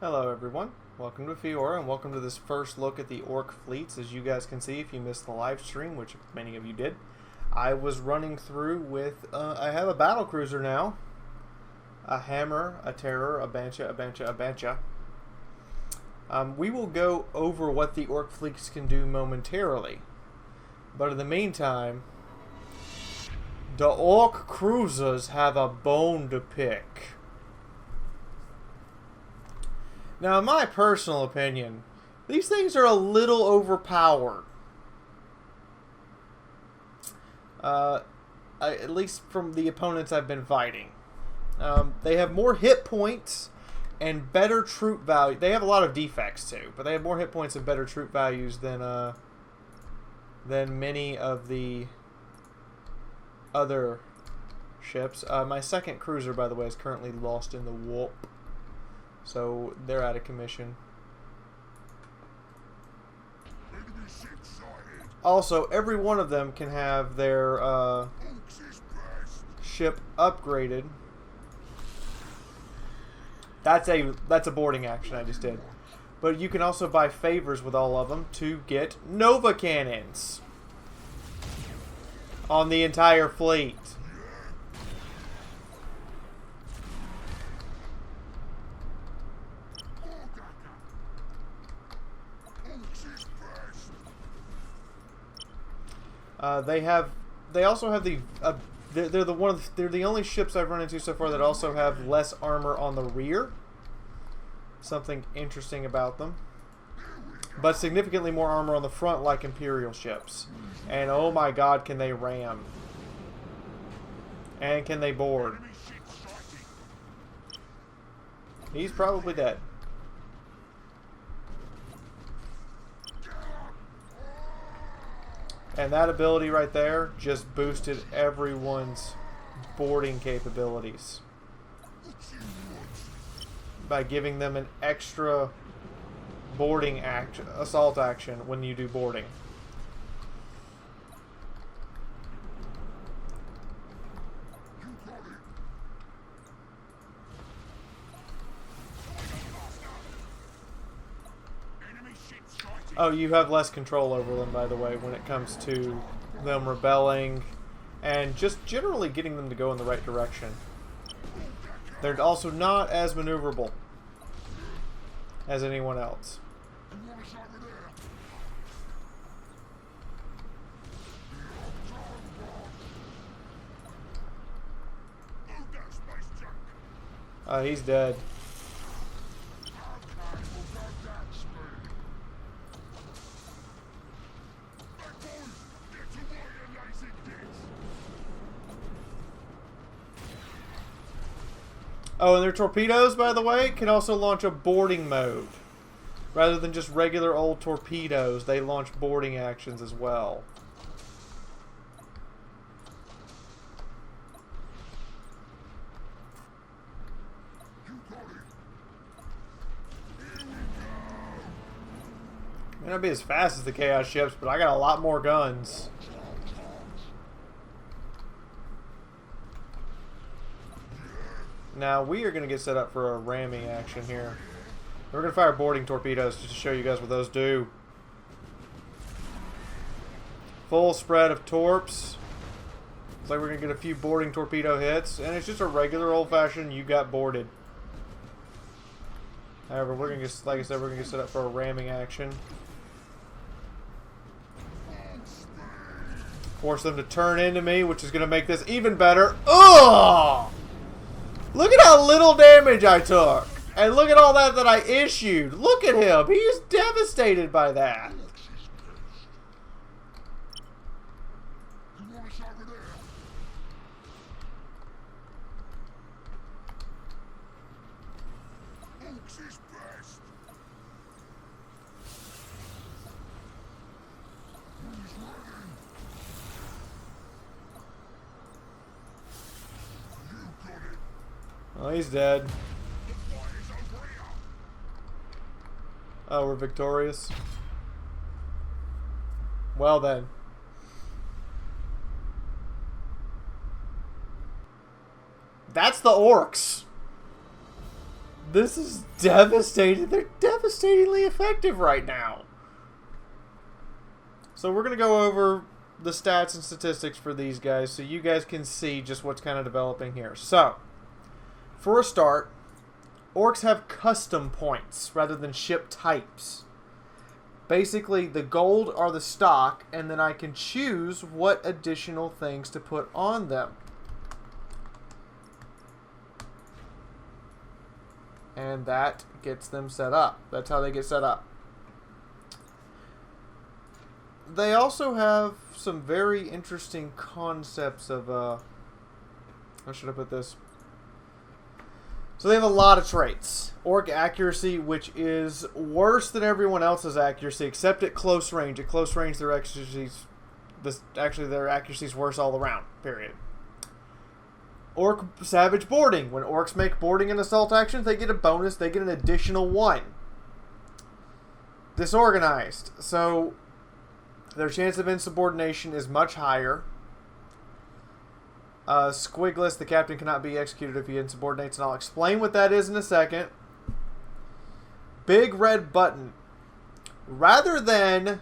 Hello everyone, welcome to Fiaura and welcome to this first look at the Orc fleets. As you guys can see, if you missed the live stream, which many of you did, I was running through with, I have a battle cruiser now, a hammer, a terror, a bancha. We will go over what the Orc fleets can do momentarily, but in the meantime, the Orc cruisers have a bone to pick. Now, in my personal opinion, these things are a little overpowered. At least from the opponents I've been fighting. They have more hit points and better troop value. They have a lot of defects too, but they have more hit points and better troop values than many of the other ships. My second cruiser, by the way, is currently lost in the warp. So they're out of commission. Also, every one of them can have their ship upgraded. That's a boarding action I just did. But you can also buy favors with all of them to get Nova cannons on the entire fleet. They also have the they're the only ships I've run into so far that also have less armor on the rear. Something interesting about them, but significantly more armor on the front, like Imperial ships. And oh my God, can they ram? And can they board? He's probably dead. And that ability right there just boosted everyone's boarding capabilities by giving them an extra boarding action, assault action when you do boarding. Oh, you have less control over them, by the way, when it comes to them rebelling and just generally getting them to go in the right direction. They're also not as maneuverable as anyone else. He's dead. Oh, and their torpedoes, by the way, can also launch a boarding mode. Rather than just regular old torpedoes, they launch boarding actions as well. May not be as fast as the Chaos ships, but I got a lot more guns. Now, we are going to get set up for a ramming action here. We're going to fire boarding torpedoes just to show you guys what those do. Full spread of torps. Looks like we're going to get a few boarding torpedo hits. And it's just a regular old-fashioned you got boarded. However, we're going to get, like I said, we're going to get set up for a ramming action. Force them to turn into me, which is going to make this even better. Ugh! Look at how little damage I took. And look at all that I issued. Look at him. He's devastated by that. Oh, he's dead. Oh, we're victorious. Well then. That's the Orks. This is devastating. They're devastatingly effective right now. So we're going to go over the stats and statistics for these guys so you guys can see just what's kind of developing here. So, for a start, Orks have custom points rather than ship types. Basically, the gold are the stock, and then I can choose what additional things to put on them. And that gets them set up. That's how they get set up. They also have some very interesting concepts of, how should I put this? So they have a lot of traits. Orc accuracy, which is worse than everyone else's accuracy, except at close range. At close range, their accuracy's worse all around, period. Orc savage boarding. When orcs make boarding and assault actions, they get a bonus. They get an additional 1. Disorganized. So their chance of insubordination is much higher. Squigless, the captain cannot be executed if he insubordinates, and I'll explain what that is in a second. Big red button. Rather than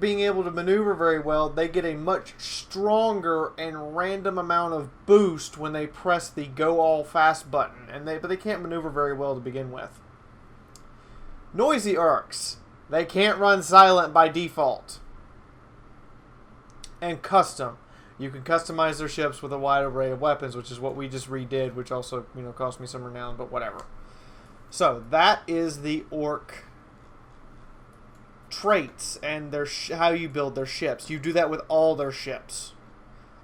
being able to maneuver very well, they get a much stronger and random amount of boost when they press the go all fast button, but they can't maneuver very well to begin with. Noisy Orks. They can't run silent by default. And custom. You can customize their ships with a wide array of weapons, which is what we just redid, which also, cost me some renown, but whatever. So, that is the Orc traits and how you build their ships. You do that with all their ships.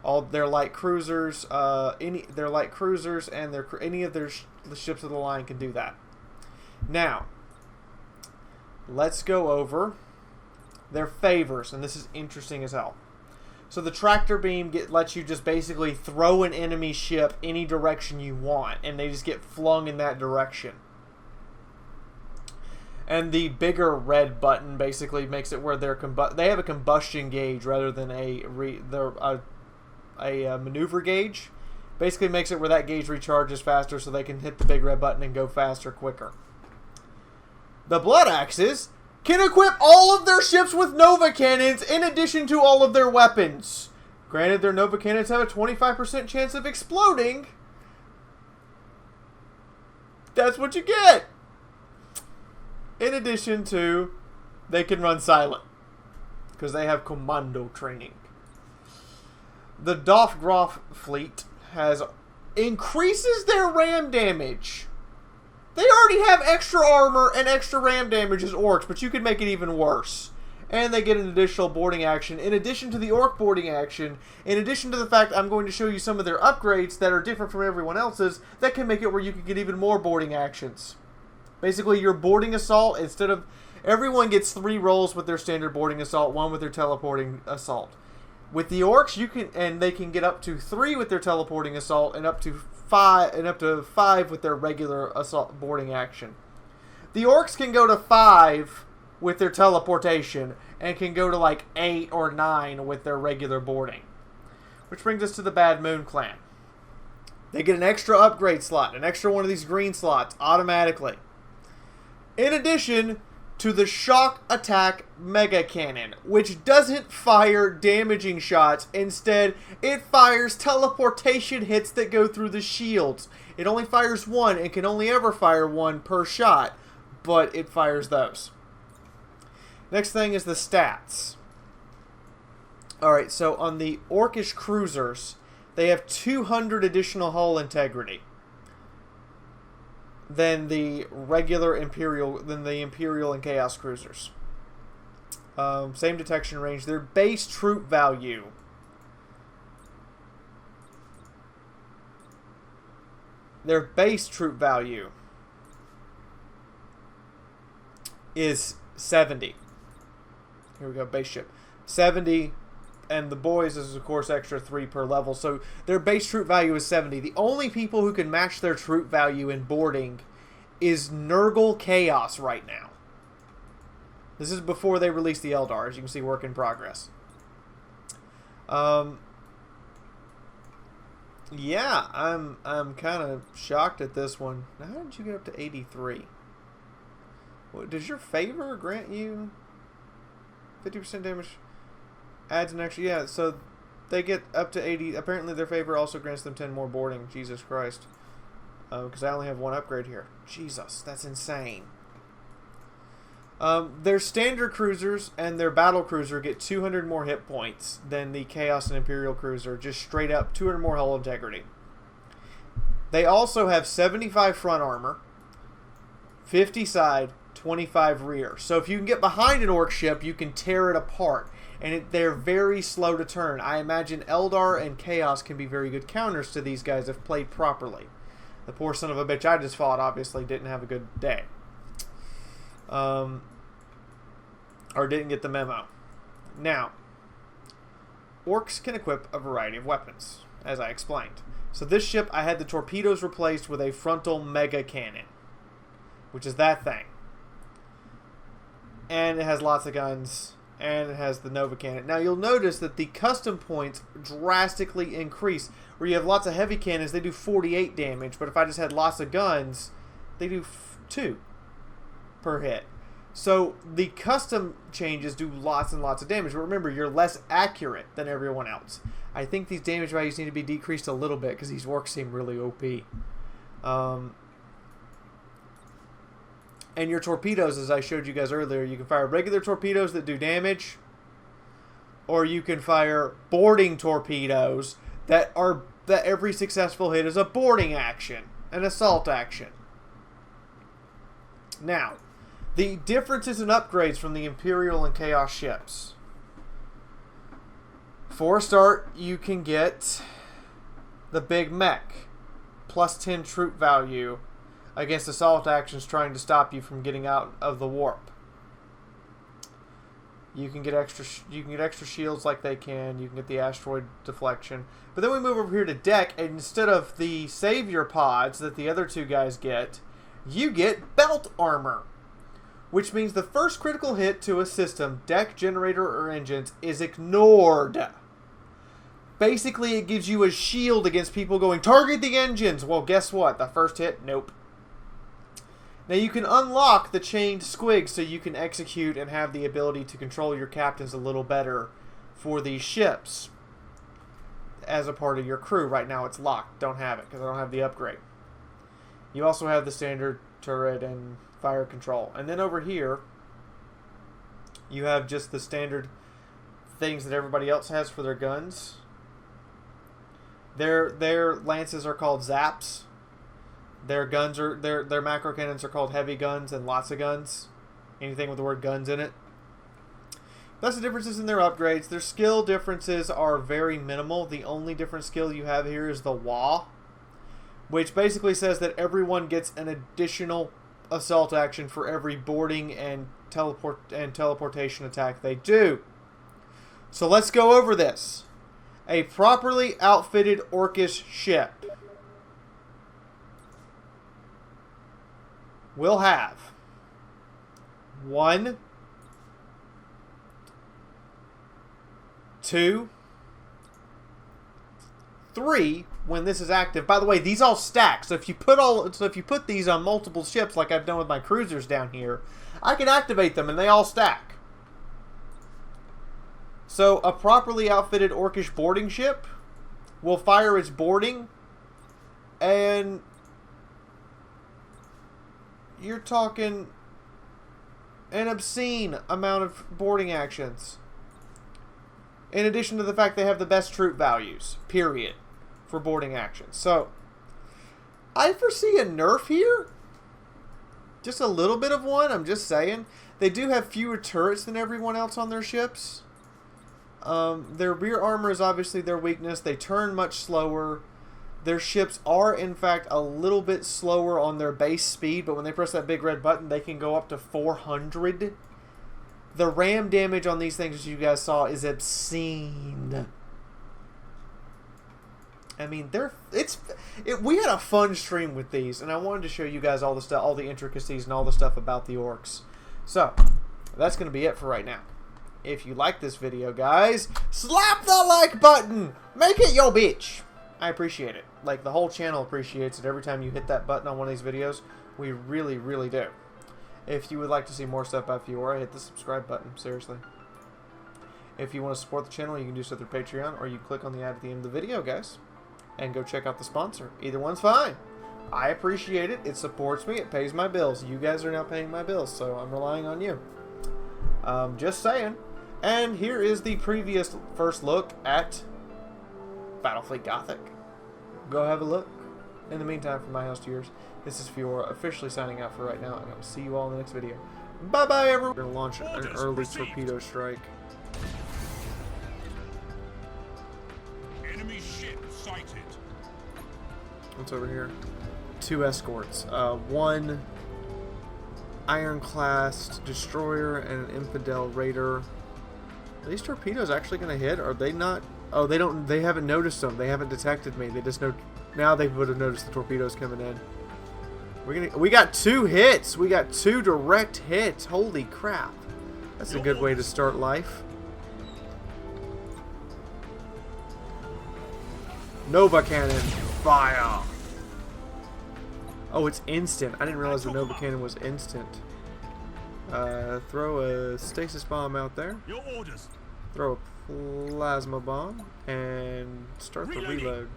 All their light cruisers, any of their ships of the line can do that. Now, let's go over their favors, and this is interesting as hell. So the tractor beam lets you just basically throw an enemy ship any direction you want, and they just get flung in that direction. And the bigger red button basically makes it where they have a combustion gauge rather than a maneuver gauge. Basically makes it where that gauge recharges faster so they can hit the big red button and go faster, quicker. The Blood Axes can equip all of their ships with Nova Cannons in addition to all of their weapons. Granted, their Nova Cannons have a 25% chance of exploding. That's what you get. In addition to, they can run silent because they have commando training. The Battlefleet fleet increases their ram damage. They already have extra armor and extra ram damage as orcs, but you can make it even worse. And they get an additional boarding action, in addition to the orc boarding action, in addition to the fact I'm going to show you some of their upgrades that are different from everyone else's, that can make it where you can get even more boarding actions. Basically, your boarding assault, instead of... Everyone gets 3 rolls with their standard boarding assault, 1 with their teleporting assault. With the orcs, they can get up to 3 with their teleporting assault, and up to 5 with their regular assault boarding action. The orcs can go to 5 with their teleportation, and can go to like 8 or 9 with their regular boarding. Which brings us to the Bad Moon Clan. They get an extra upgrade slot, an extra one of these green slots, automatically. In addition to the Shock Attack Mega Cannon, which doesn't fire damaging shots. Instead, it fires teleportation hits that go through the shields. It only fires 1 and can only ever fire 1 per shot, but it fires those. Next thing is the stats. Alright, so on the Orkish cruisers, they have 200 additional hull integrity than the regular Imperial and Chaos cruisers. Same detection range. Their base troop value is 70. Here we go, base ship. 70, and the boys is, of course, extra 3 per level. So their base troop value is 70. The only people who can match their troop value in boarding is Nurgle Chaos right now. This is before they release the Eldar, as you can see, work in progress. Yeah, I'm kind of shocked at this one. Now, how did you get up to 83? What, does your favor grant you 50% damage? Adds an extra... Yeah, so they get up to 80. Apparently their favor also grants them 10 more boarding. Jesus Christ. Because I only have one upgrade here. Jesus, that's insane. Their standard cruisers and their battle cruiser get 200 more hit points than the Chaos and Imperial cruiser. Just straight up 200 more hull integrity. They also have 75 front armor, 50 side, 25 rear. So if you can get behind an Orc ship, you can tear it apart. And they're very slow to turn. I imagine Eldar and Chaos can be very good counters to these guys if played properly. The poor son of a bitch I just fought obviously didn't have a good day. Or didn't get the memo. Now, Orcs can equip a variety of weapons, as I explained. So this ship, I had the torpedoes replaced with a frontal mega cannon, which is that thing. And it has lots of guns, and it has the Nova cannon. Now you'll notice that the custom points drastically increase. Where you have lots of heavy cannons, they do 48 damage, but if I just had lots of guns, they do 2 per hit. So the custom changes do lots and lots of damage. But remember, you're less accurate than everyone else. I think these damage values need to be decreased a little bit because these Orcs seem really OP. And your torpedoes, as I showed you guys earlier, you can fire regular torpedoes that do damage, or you can fire boarding torpedoes that every successful hit is a boarding action, an assault action. Now, the differences in upgrades from the Imperial and Chaos ships. For a start, you can get the big mech, plus 10 troop value against assault actions trying to stop you from getting out of the warp. You can get extra shields like they can. You can get the asteroid deflection. But then we move over here to deck, and instead of the savior pods that the other two guys get, you get belt armor. Which means the first critical hit to a system, deck, generator, or engines, is ignored. Basically, it gives you a shield against people going, target the engines! Well, guess what? The first hit, nope. Now, you can unlock the chained squigs so you can execute and have the ability to control your captains a little better for these ships as a part of your crew. Right now, it's locked. Don't have it because I don't have the upgrade. You also have the standard turret and fire control. And then over here, you have just the standard things that everybody else has for their guns. Their lances are called zaps. Their guns are their macro cannons are called heavy guns and lots of guns. Anything with the word guns in it. That's the differences in their upgrades. Their skill differences are very minimal. The only different skill you have here is the Wah, which basically says that everyone gets an additional assault action for every boarding and teleportation attack they do. So let's go over this. A properly outfitted Orkish ship will have 1, 2, 3 when this is active. By the way, these all stack. So if you put these on multiple ships like I've done with my cruisers down here, I can activate them and they all stack. So a properly outfitted Orkish boarding ship will fire its boarding, and you're talking an obscene amount of boarding actions. In addition to the fact they have the best troop values, period, for boarding actions. So, I foresee a nerf here. Just a little bit of one, I'm just saying. They do have fewer turrets than everyone else on their ships. Their rear armor is obviously their weakness. They turn much slower. Their ships are, in fact, a little bit slower on their base speed, but when they press that big red button, they can go up to 400. The ram damage on these things, as you guys saw, is obscene. I mean, we had a fun stream with these, and I wanted to show you guys all the stuff, all the intricacies, and all the stuff about the Orks. So, that's going to be it for right now. If you like this video, guys, slap the like button. Make it your bitch. I appreciate it. Like, the whole channel appreciates it every time you hit that button on one of these videos. We really, really do. If you would like to see more stuff by Fiaura, hit the subscribe button. Seriously. If you want to support the channel, you can do so through Patreon, or you click on the ad at the end of the video, guys. And go check out the sponsor. Either one's fine. I appreciate it. It supports me. It pays my bills. You guys are now paying my bills, so I'm relying on you. Just saying. And here is the previous first look at Battlefleet Gothic. Go have a look. In the meantime, from my house to yours, this is Fiaura officially signing out for right now, and I will see you all in the next video. Bye-bye, everyone. We're going to launch an early torpedo strike. Enemy ship sighted. What's over here? 2 escorts. 1 ironclad destroyer and an infidel raider. Are these torpedoes actually going to hit? Are they not? Oh, they don't. They haven't noticed them. They haven't detected me. They just know. Now they would have noticed the torpedoes coming in. We got 2 hits. We got 2 direct hits. Holy crap! That's a good way to start life. Nova cannon, fire! Oh, it's instant. I didn't realize the Nova cannon was instant. Throw a stasis bomb out there. Your orders. Throw a plasma bomb and start the reload.